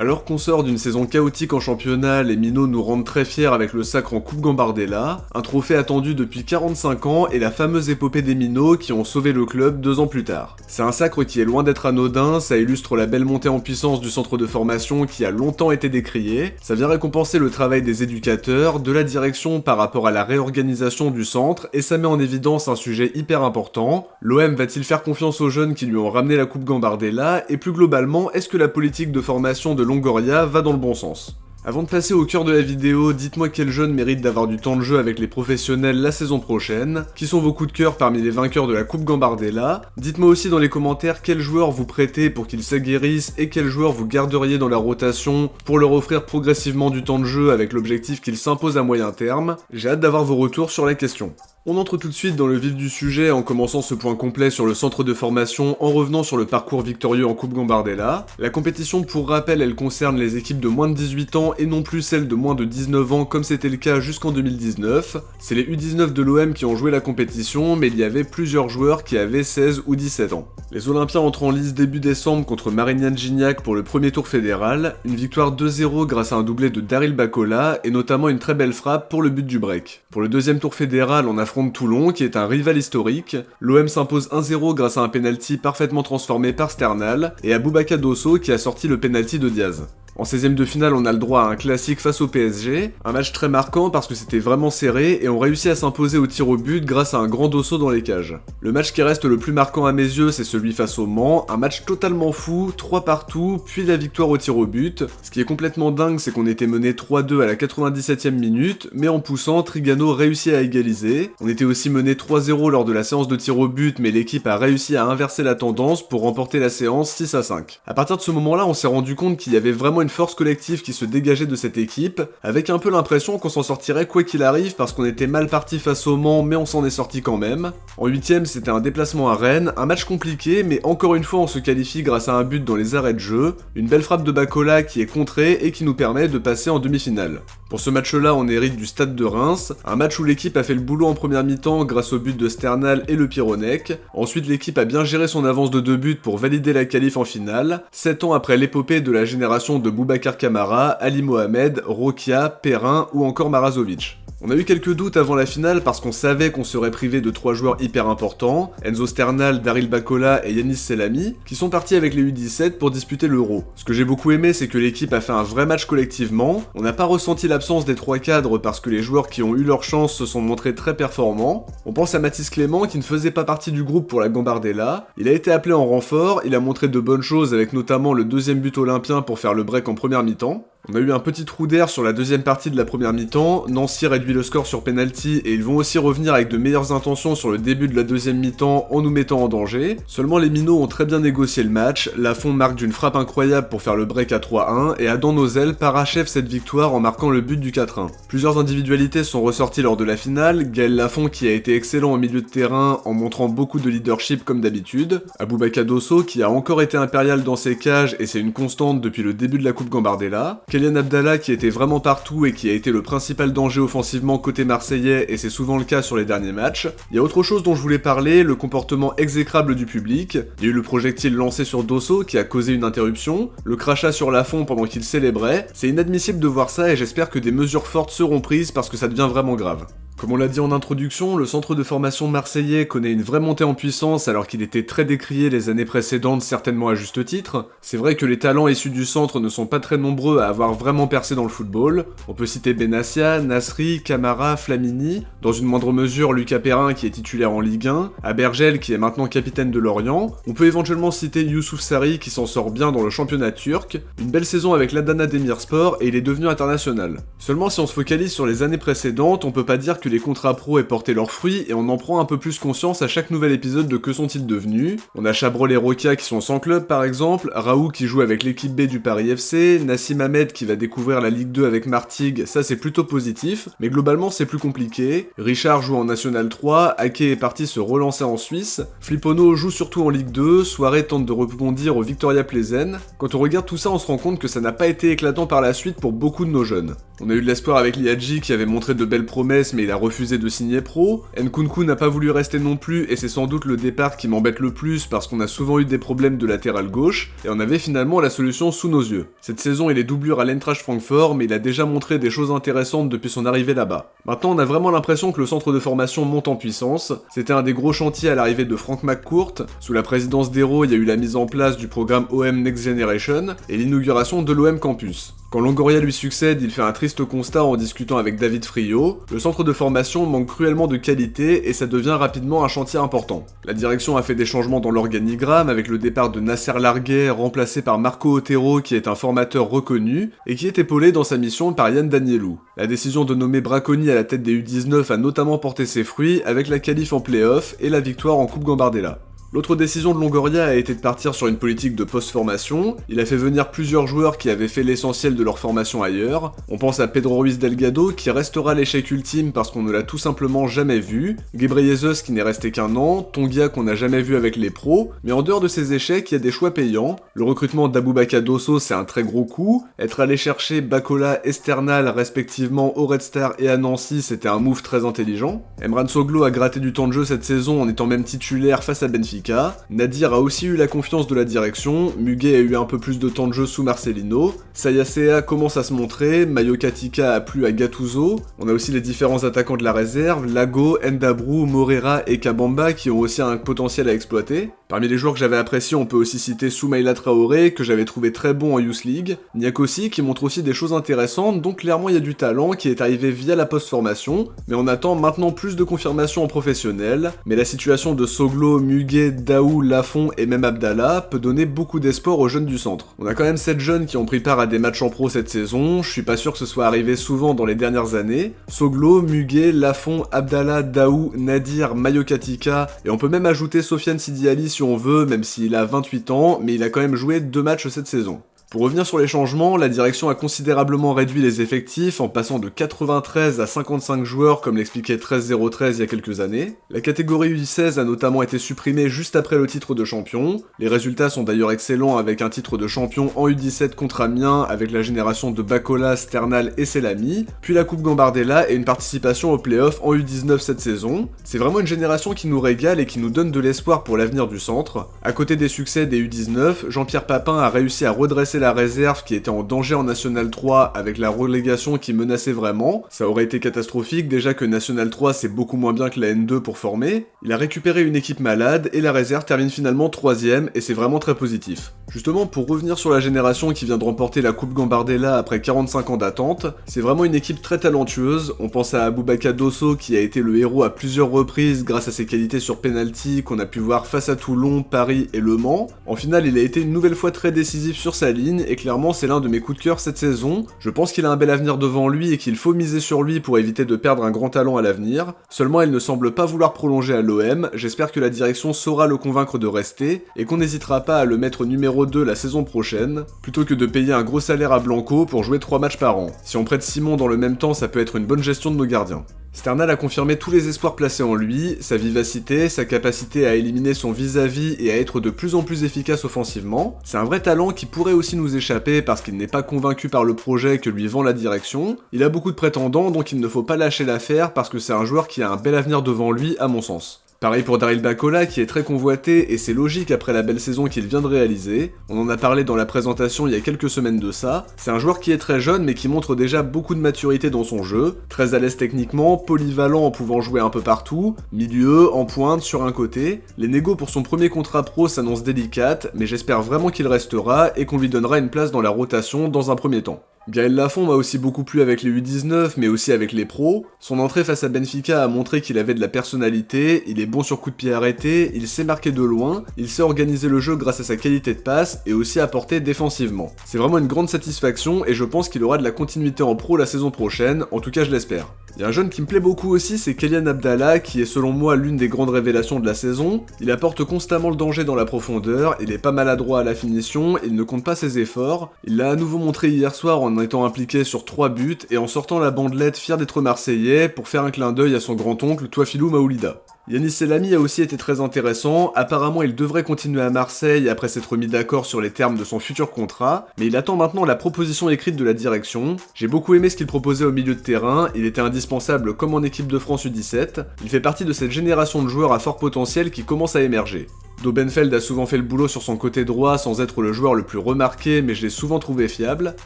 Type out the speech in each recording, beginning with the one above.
Alors qu'on sort d'une saison chaotique en championnat, les Minots nous rendent très fiers avec le sacre en Coupe Gambardella, un trophée attendu depuis 45 ans et la fameuse épopée des Minots qui ont sauvé le club 2 ans plus tard. C'est un sacre qui est loin d'être anodin, ça illustre la belle montée en puissance du centre de formation qui a longtemps été décrié, ça vient récompenser le travail des éducateurs, de la direction par rapport à la réorganisation du centre et ça met en évidence un sujet hyper important. L'OM va-t-il faire confiance aux jeunes qui lui ont ramené la Coupe Gambardella et plus globalement, est-ce que la politique de formation de Longoria va dans le bon sens? Avant de passer au cœur de la vidéo, dites-moi quel jeune mérite d'avoir du temps de jeu avec les professionnels la saison prochaine, qui sont vos coups de cœur parmi les vainqueurs de la Coupe Gambardella, dites-moi aussi dans les commentaires quels joueurs vous prêtez pour qu'ils s'aguerrissent et quels joueurs vous garderiez dans la rotation pour leur offrir progressivement du temps de jeu avec l'objectif qu'ils s'imposent à moyen terme, j'ai hâte d'avoir vos retours sur la question. On entre tout de suite dans le vif du sujet en commençant ce point complet sur le centre de formation en revenant sur le parcours victorieux en Coupe Gambardella. La compétition, pour rappel, elle concerne les équipes de moins de 18 ans et non plus celles de moins de 19 ans comme c'était le cas jusqu'en 2019. C'est les U19 de l'OM qui ont joué la compétition, mais il y avait plusieurs joueurs qui avaient 16 ou 17 ans. Les Olympiens entrent en lice début décembre contre Marignane Gignac pour le premier tour fédéral, une victoire 2-0 grâce à un doublé de Daryl Bacola et notamment une très belle frappe pour le but du break. Pour le deuxième tour fédéral, on affronte Toulon qui est un rival historique. L'OM s'impose 1-0 grâce à un penalty parfaitement transformé par Sternal et à Boubacar Dosso qui a sorti le penalty de Diaz. En 16ème de finale, on a le droit à un classique face au PSG, un match très marquant parce que c'était vraiment serré et on réussit à s'imposer au tir au but grâce à un grand Dosso dans les cages. Le match qui reste le plus marquant à mes yeux, c'est celui face au Mans, un match totalement fou, 3 partout, puis la victoire au tir au but. Ce qui est complètement dingue, c'est qu'on était mené 3-2 à la 97ème minute, mais en poussant, Trigano réussit à égaliser. On était aussi mené 3-0 lors de la séance de tir au but, mais l'équipe a réussi à inverser la tendance pour remporter la séance 6-5. À partir de ce moment-là, on s'est rendu compte qu'il y avait vraiment une force collective qui se dégageait de cette équipe, avec un peu l'impression qu'on s'en sortirait quoi qu'il arrive parce qu'on était mal parti face au Mans mais on s'en est sorti quand même. En 8ème, c'était un déplacement à Rennes, un match compliqué mais encore une fois on se qualifie grâce à un but dans les arrêts de jeu, une belle frappe de Bacola qui est contrée et qui nous permet de passer en demi-finale. Pour ce match-là, on hérite du Stade de Reims, un match où l'équipe a fait le boulot en première mi-temps grâce au but de Sternal et le Pyronec. Ensuite, l'équipe a bien géré son avance de 2 buts pour valider la qualif en finale, 7 ans après l'épopée de la génération de Boubacar Kamara, Ali Mohamed, Rokia, Perrin ou encore Marazovic. On a eu quelques doutes avant la finale parce qu'on savait qu'on serait privé de 3 joueurs hyper importants, Enzo Sternal, Daryl Bacola et Yanis Selami, qui sont partis avec les U17 pour disputer l'Euro. Ce que j'ai beaucoup aimé, c'est que l'équipe a fait un vrai match collectivement, on n'a pas ressenti l'absence des 3 cadres parce que les joueurs qui ont eu leur chance se sont montrés très performants. On pense à Mathis Clément qui ne faisait pas partie du groupe pour la Gambardella, il a été appelé en renfort, il a montré de bonnes choses avec notamment le 2e but olympien pour faire le break en première mi-temps. On a eu un petit trou d'air sur la deuxième partie de la première mi-temps, Nancy réduit le score sur penalty et ils vont aussi revenir avec de meilleures intentions sur le début de la deuxième mi-temps en nous mettant en danger. Seulement les Minots ont très bien négocié le match, Lafont marque d'une frappe incroyable pour faire le break à 3-1 et Adam Nozel parachève cette victoire en marquant le but du 4-1. Plusieurs individualités sont ressorties lors de la finale, Gaël Lafont qui a été excellent au milieu de terrain en montrant beaucoup de leadership comme d'habitude, Boubacar Dosso qui a encore été impérial dans ses cages et c'est une constante depuis le début de la Coupe Gambardella, Kylian Abdallah qui était vraiment partout et qui a été le principal danger offensivement côté marseillais et c'est souvent le cas sur les derniers matchs. Il y a autre chose dont je voulais parler, le comportement exécrable du public. Il y a eu le projectile lancé sur Dosso qui a causé une interruption, le crachat sur Lafont pendant qu'il célébrait. C'est inadmissible de voir ça et j'espère que des mesures fortes seront prises parce que ça devient vraiment grave. Comme on l'a dit en introduction, le centre de formation marseillais connaît une vraie montée en puissance alors qu'il était très décrié les années précédentes, certainement à juste titre. C'est vrai que les talents issus du centre ne sont pas très nombreux à avoir vraiment percé dans le football. On peut citer Benassia, Nasri, Camara, Flamini, dans une moindre mesure Lucas Perrin qui est titulaire en Ligue 1, Abergel qui est maintenant capitaine de Lorient. On peut éventuellement citer Youssouf Sarri qui s'en sort bien dans le championnat turc, une belle saison avec l'Adana Demirspor et il est devenu international. Seulement si on se focalise sur les années précédentes, on peut pas dire que les contrats pro aient porté leurs fruits et on en prend un peu plus conscience à chaque nouvel épisode de Que sont-ils devenus. On a Chabrol et Rokia qui sont sans club par exemple, Raoult qui joue avec l'équipe B du Paris FC, Nassim Hamed qui va découvrir la Ligue 2 avec Martigues, ça c'est plutôt positif, mais globalement c'est plus compliqué. Richard joue en National 3, Ake est parti se relancer en Suisse, Flippono joue surtout en Ligue 2, Soirée tente de rebondir au Victoria Plzen. Quand on regarde tout ça on se rend compte que ça n'a pas été éclatant par la suite pour beaucoup de nos jeunes. On a eu de l'espoir avec Liadji qui avait montré de belles promesses mais il a refusé de signer pro. Nkunku n'a pas voulu rester non plus et c'est sans doute le départ qui m'embête le plus parce qu'on a souvent eu des problèmes de latéral gauche et on avait finalement la solution sous nos yeux. Cette saison il est doublure à l'Eintracht Francfort mais il a déjà montré des choses intéressantes depuis son arrivée là-bas. Maintenant on a vraiment l'impression que le centre de formation monte en puissance. C'était un des gros chantiers à l'arrivée de Frank McCourt. Sous la présidence d'Hérault, il y a eu la mise en place du programme OM Next Generation et l'inauguration de l'OM Campus. Quand Longoria lui succède, il fait un triste constat en discutant avec David Friot. Le centre de formation manque cruellement de qualité et ça devient rapidement un chantier important. La direction a fait des changements dans l'organigramme avec le départ de Nasser Larguet remplacé par Marco Otero qui est un formateur reconnu et qui est épaulé dans sa mission par Yann Danielou. La décision de nommer Bracconi à la tête des U19 a notamment porté ses fruits avec la qualif en play-off et la victoire en Coupe Gambardella. L'autre décision de Longoria a été de partir sur une politique de post-formation. Il a fait venir plusieurs joueurs qui avaient fait l'essentiel de leur formation ailleurs. On pense à Pedro Ruiz Delgado qui restera l'échec ultime parce qu'on ne l'a tout simplement jamais vu, Ghebreyesus qui n'est resté qu'un an, Tongia qu'on n'a jamais vu avec les pros, mais en dehors de ces échecs, il y a des choix payants. Le recrutement d'Aboubacar Dosso c'est un très gros coup, être allé chercher Bakola, Esternal respectivement au Red Star et à Nancy c'était un move très intelligent. Emran Soglo a gratté du temps de jeu cette saison en étant même titulaire face à Benfica. Nadir a aussi eu la confiance de la direction, Muguet a eu un peu plus de temps de jeu sous Marcelino, Sayasea commence à se montrer, Mayo Katika a plu à Gattuso, on a aussi les différents attaquants de la réserve, Lago, Ndabrou, Morera et Kabamba qui ont aussi un potentiel à exploiter. Parmi les joueurs que j'avais appréciés, on peut aussi citer Soumaïla Traoré, que j'avais trouvé très bon en Youth League, Niakosi qui montre aussi des choses intéressantes, donc clairement il y a du talent qui est arrivé via la post-formation, mais on attend maintenant plus de confirmation en professionnel, mais la situation de Soglo, Muguet, Daou, Lafont et même Abdallah peut donner beaucoup d'espoir aux jeunes du centre. On a quand même 7 jeunes qui ont pris part à des matchs en pro cette saison, je suis pas sûr que ce soit arrivé souvent dans les dernières années. Soglo, Muguet, Lafont, Abdallah, Daou, Nadir, Mayo Katika, et on peut même ajouter Sofiane Sidi Ali si on veut, même s'il a 28 ans, mais il a quand même joué 2 matchs cette saison. Pour revenir sur les changements, la direction a considérablement réduit les effectifs en passant de 93 à 55 joueurs comme l'expliquait 13-0-13 il y a quelques années. La catégorie U16 a notamment été supprimée juste après le titre de champion. Les résultats sont d'ailleurs excellents avec un titre de champion en U17 contre Amiens avec la génération de Bakola, Sternal et Selami, puis la Coupe Gambardella et une participation au play-off en U19 cette saison. C'est vraiment une génération qui nous régale et qui nous donne de l'espoir pour l'avenir du centre. À côté des succès des U19, Jean-Pierre Papin a réussi à redresser la réserve qui était en danger en National 3 avec la relégation qui menaçait vraiment. Ça aurait été catastrophique, déjà que National 3 c'est beaucoup moins bien que la N2 pour former. Il a récupéré une équipe malade et la réserve termine finalement 3ème et c'est vraiment très positif. Justement, pour revenir sur la génération qui vient de remporter la Coupe Gambardella après 45 ans d'attente, c'est vraiment une équipe très talentueuse. On pense à Aboubacar Dosso qui a été le héros à plusieurs reprises grâce à ses qualités sur penalty qu'on a pu voir face à Toulon, Paris et Le Mans. En finale, il a été une nouvelle fois très décisif sur sa ligne et clairement c'est l'un de mes coups de cœur cette saison. Je pense qu'il a un bel avenir devant lui et qu'il faut miser sur lui pour éviter de perdre un grand talent à l'avenir. Seulement il ne semble pas vouloir prolonger à l'OM, j'espère que la direction saura le convaincre de rester et qu'on n'hésitera pas à le mettre numéro 2 la saison prochaine, plutôt que de payer un gros salaire à Blanco pour jouer 3 matchs par an. Si on prête Simon dans le même temps, ça peut être une bonne gestion de nos gardiens. Sternal a confirmé tous les espoirs placés en lui, sa vivacité, sa capacité à éliminer son vis-à-vis et à être de plus en plus efficace offensivement. C'est un vrai talent qui pourrait aussi nous échapper parce qu'il n'est pas convaincu par le projet que lui vend la direction. Il a beaucoup de prétendants donc il ne faut pas lâcher l'affaire parce que c'est un joueur qui a un bel avenir devant lui à mon sens. Pareil pour Daryl Bakola qui est très convoité et c'est logique après la belle saison qu'il vient de réaliser. On en a parlé dans la présentation il y a quelques semaines de ça. C'est un joueur qui est très jeune mais qui montre déjà beaucoup de maturité dans son jeu, très à l'aise techniquement, polyvalent en pouvant jouer un peu partout, milieu, en pointe, sur un côté. Les négos pour son premier contrat pro s'annoncent délicates mais j'espère vraiment qu'il restera et qu'on lui donnera une place dans la rotation dans un premier temps. Gaël Lafont m'a aussi beaucoup plu avec les U19 mais aussi avec les pros. Son entrée face à Benfica a montré qu'il avait de la personnalité, il est bon sur coup de pied arrêté, il sait marquer de loin, il sait organiser le jeu grâce à sa qualité de passe et aussi apporter défensivement. C'est vraiment une grande satisfaction et je pense qu'il aura de la continuité en pro la saison prochaine, en tout cas je l'espère. Il y a un jeune qui me plaît beaucoup aussi, c'est Kylian Abdallah, qui est selon moi l'une des grandes révélations de la saison. Il apporte constamment le danger dans la profondeur, il est pas maladroit à la finition, il ne compte pas ses efforts. Il l'a à nouveau montré hier soir en étant impliqué sur 3 buts et en sortant la bandelette fier d'être marseillais pour faire un clin d'œil à son grand-oncle Touafilou Maoulida. Yanis Selami a aussi été très intéressant, apparemment il devrait continuer à Marseille après s'être mis d'accord sur les termes de son futur contrat, mais il attend maintenant la proposition écrite de la direction. J'ai beaucoup aimé ce qu'il proposait au milieu de terrain, il était indispensable comme en équipe de France U17, il fait partie de cette génération de joueurs à fort potentiel qui commence à émerger. Dobenfeld a souvent fait le boulot sur son côté droit sans être le joueur le plus remarqué, mais je l'ai souvent trouvé fiable.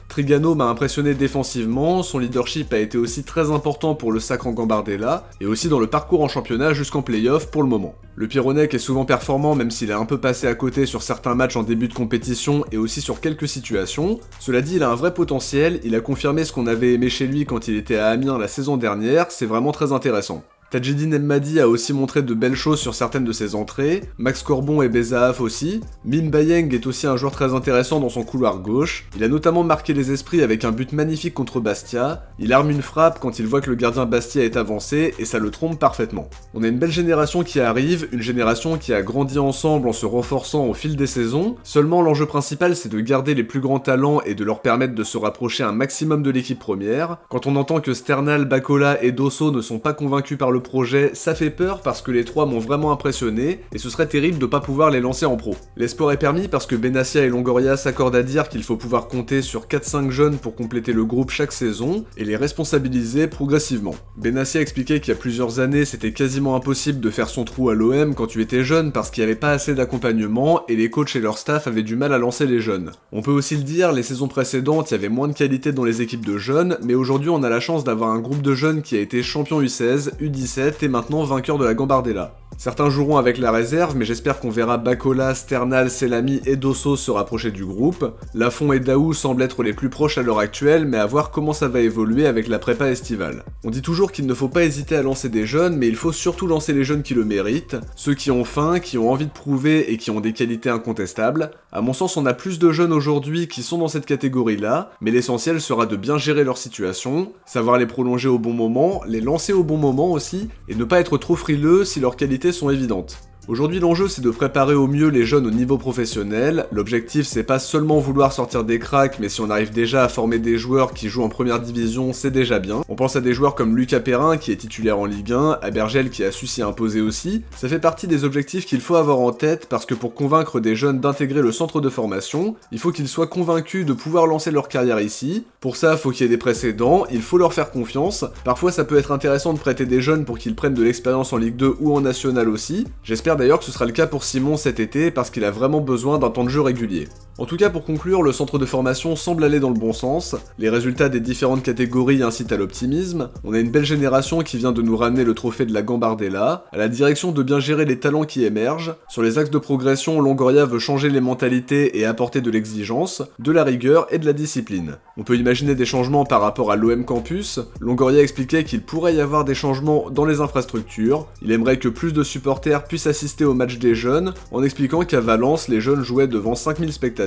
Trigano m'a impressionné défensivement, son leadership a été aussi très important pour le sacre en Gambardella, et aussi dans le parcours en championnat jusqu'en play-off pour le moment. Le Pyronec est souvent performant même s'il est un peu passé à côté sur certains matchs en début de compétition et aussi sur quelques situations. Cela dit, il a un vrai potentiel, il a confirmé ce qu'on avait aimé chez lui quand il était à Amiens la saison dernière, c'est vraiment très intéressant. Tadjedine Madi a aussi montré de belles choses sur certaines de ses entrées, Max Corbon et Bezaaf aussi, Mim Bayeng est aussi un joueur très intéressant dans son couloir gauche, il a notamment marqué les esprits avec un but magnifique contre Bastia, il arme une frappe quand il voit que le gardien Bastia est avancé et ça le trompe parfaitement. On a une belle génération qui arrive, une génération qui a grandi ensemble en se renforçant au fil des saisons, seulement l'enjeu principal c'est de garder les plus grands talents et de leur permettre de se rapprocher un maximum de l'équipe première. Quand on entend que Sternal, Bacola et Dosso ne sont pas convaincus par le projet, ça fait peur parce que les trois m'ont vraiment impressionné et ce serait terrible de pas pouvoir les lancer en pro. L'espoir est permis parce que Benassia et Longoria s'accordent à dire qu'il faut pouvoir compter sur 4-5 jeunes pour compléter le groupe chaque saison et les responsabiliser progressivement. Benassia expliquait qu'il y a plusieurs années c'était quasiment impossible de faire son trou à l'OM quand tu étais jeune parce qu'il n'y avait pas assez d'accompagnement et les coachs et leur staff avaient du mal à lancer les jeunes. On peut aussi le dire, les saisons précédentes il y avait moins de qualité dans les équipes de jeunes, mais aujourd'hui on a la chance d'avoir un groupe de jeunes qui a été champion U16, U17 et maintenant vainqueur de la Gambardella. Certains joueront avec la réserve, mais j'espère qu'on verra Bacola, Sternal, Selami et Dosso se rapprocher du groupe. Lafont et Daou semblent être les plus proches à l'heure actuelle, mais à voir comment ça va évoluer avec la prépa estivale. On dit toujours qu'il ne faut pas hésiter à lancer des jeunes, mais il faut surtout lancer les jeunes qui le méritent, ceux qui ont faim, qui ont envie de prouver et qui ont des qualités incontestables. À mon sens, on a plus de jeunes aujourd'hui qui sont dans cette catégorie-là, mais l'essentiel sera de bien gérer leur situation, savoir les prolonger au bon moment, les lancer au bon moment aussi, et ne pas être trop frileux si leurs qualités sont évidentes. Aujourd'hui l'enjeu c'est de préparer au mieux les jeunes au niveau professionnel, l'objectif c'est pas seulement vouloir sortir des cracks mais si on arrive déjà à former des joueurs qui jouent en première division c'est déjà bien. On pense à des joueurs comme Lucas Perrin qui est titulaire en Ligue 1, à Bergel qui a su s'y imposer aussi, ça fait partie des objectifs qu'il faut avoir en tête parce que pour convaincre des jeunes d'intégrer le centre de formation, il faut qu'ils soient convaincus de pouvoir lancer leur carrière ici, pour ça faut qu'il y ait des précédents, il faut leur faire confiance, parfois ça peut être intéressant de prêter des jeunes pour qu'ils prennent de l'expérience en Ligue 2 ou en National aussi, j'espère d'ailleurs que ce sera le cas pour Simon cet été parce qu'il a vraiment besoin d'un temps de jeu régulier. En tout cas pour conclure, le centre de formation semble aller dans le bon sens, les résultats des différentes catégories incitent à l'optimisme, on a une belle génération qui vient de nous ramener le trophée de la Gambardella, à la direction de bien gérer les talents qui émergent, sur les axes de progression Longoria veut changer les mentalités et apporter de l'exigence, de la rigueur et de la discipline. On peut imaginer des changements par rapport à l'OM Campus, Longoria expliquait qu'il pourrait y avoir des changements dans les infrastructures, il aimerait que plus de supporters puissent assister au match des jeunes, en expliquant qu'à Valence les jeunes jouaient devant 5000 spectateurs,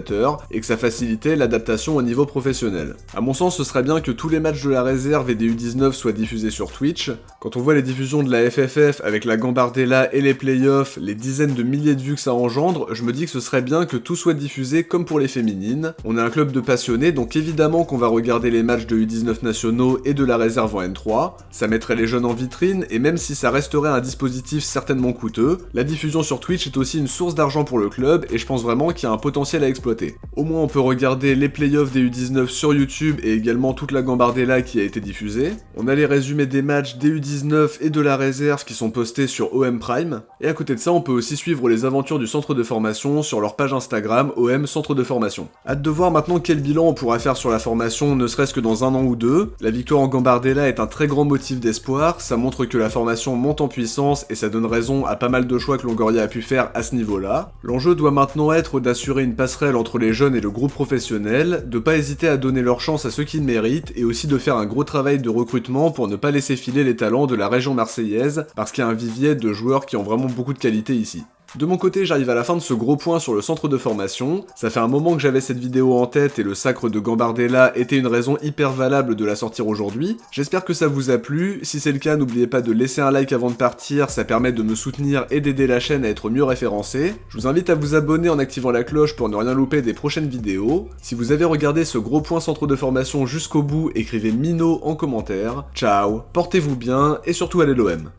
et que ça facilitait l'adaptation au niveau professionnel. À mon sens, ce serait bien que tous les matchs de la réserve et des U19 soient diffusés sur Twitch. Quand on voit les diffusions de la FFF avec la Gambardella et les playoffs, les dizaines de milliers de vues que ça engendre, je me dis que ce serait bien que tout soit diffusé comme pour les féminines. On est un club de passionnés, donc évidemment qu'on va regarder les matchs de U19 nationaux et de la réserve en N3. Ça mettrait les jeunes en vitrine, et même si ça resterait un dispositif certainement coûteux, la diffusion sur Twitch est aussi une source d'argent pour le club, et je pense vraiment qu'il y a un potentiel à exploiter. Au moins on peut regarder les playoffs des U19 sur YouTube et également toute la Gambardella qui a été diffusée. On a les résumés des matchs des U19 et de la réserve qui sont postés sur OM Prime. Et à côté de ça on peut aussi suivre les aventures du centre de formation sur leur page Instagram OM Centre de Formation. Hâte de voir maintenant quel bilan on pourra faire sur la formation ne serait-ce que dans un an ou deux. La victoire en Gambardella est un très grand motif d'espoir, ça montre que la formation monte en puissance et ça donne raison à pas mal de choix que Longoria a pu faire à ce niveau-là. L'enjeu doit maintenant être d'assurer une passerelle entre les jeunes et le groupe professionnel, de pas hésiter à donner leur chance à ceux qui le méritent et aussi de faire un gros travail de recrutement pour ne pas laisser filer les talents de la région marseillaise parce qu'il y a un vivier de joueurs qui ont vraiment beaucoup de qualité ici. De mon côté, j'arrive à la fin de ce gros point sur le centre de formation. Ça fait un moment que j'avais cette vidéo en tête et le sacre de Gambardella était une raison hyper valable de la sortir aujourd'hui. J'espère que ça vous a plu. Si c'est le cas, n'oubliez pas de laisser un like avant de partir, ça permet de me soutenir et d'aider la chaîne à être mieux référencée. Je vous invite à vous abonner en activant la cloche pour ne rien louper des prochaines vidéos. Si vous avez regardé ce gros point centre de formation jusqu'au bout, écrivez Mino en commentaire. Ciao, portez-vous bien et surtout allez l'OM.